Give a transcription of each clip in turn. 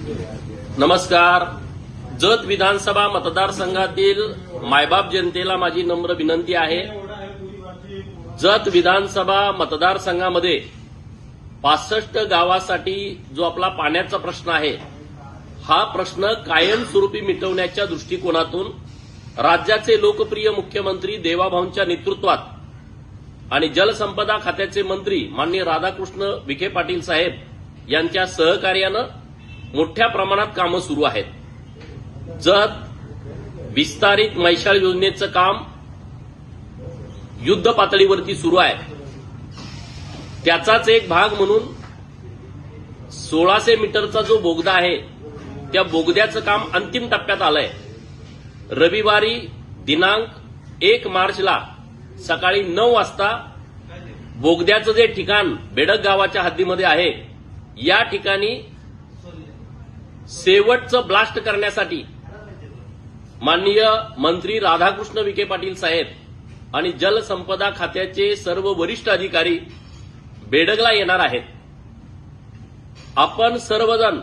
नमस्कार. जत विधानसभा मतदारसंघातील मायबाप जनतेला माझी नम्र विनंती आहे. जत विधानसभा मतदारसंघामध्ये 65 गावासाठी जो आपला पाण्याचा प्रश्न आहे, हा प्रश्न कायमस्वरूपी मिटवण्याच्या दृष्टिकोनातून राज्याचे लोकप्रिय मुख्यमंत्री देवाभाऊंच्या नेतृत्वात आणि जलसंपदा खात्याचे मंत्री माननीय राधाकृष्ण विखे पाटील साहेब यांच्या सहकार्यानं मोठ्या प्रमाणात कामं सुरू आहेत. जत विस्तारित मैशाळ योजनेचं काम युद्ध पातळीवरती सुरू आहे. त्याचाच एक भाग म्हणून 1600 मीटरचा जो बोगदा आहे, त्या बोगद्याचं काम अंतिम टप्प्यात आलंय. रविवारी दिनांक 1 मार्चला सकाळी 9 वाजता बोगद्याचं जे ठिकाण बेडक गावाच्या हद्दीमध्ये आहे, या ठिकाणी शेवटचं ब्लास्ट करण्यासाठी माननीय मंत्री राधाकृष्ण विखे पाटील साहेब आणि जलसंपदा खात्याचे सर्व वरिष्ठ अधिकारी बेडगला येणार आहेत. आपण सर्वजण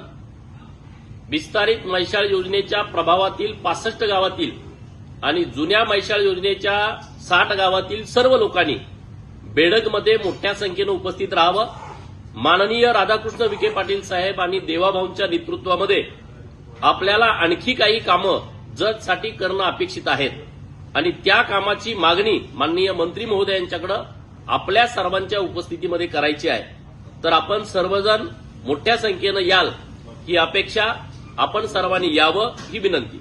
विस्तारित मैशाळ योजनेच्या प्रभावातील 65 गावातील आणि जुन्या मैशाळ योजनेच्या 60 गावातील सर्व लोकांनी बेडगमध्ये मोठ्या संख्येनं उपस्थित राहावं. माननीय राधाकृष्ण विखे पाटील साहेब आणि देवाभाऊंच्या नेतृत्वामध्ये आपल्याला आणखी काही कामं जतसाठी करणं अपेक्षित आहेत आणि त्या कामाची मागणी माननीय मंत्री महोदयांच्याकडे आपल्या सर्वांच्या उपस्थितीमध्ये करायची आहे. तर आपण सर्वजण मोठ्या संख्येनं याल ही अपेक्षा, आपण सर्वांनी यावं ही विनंती.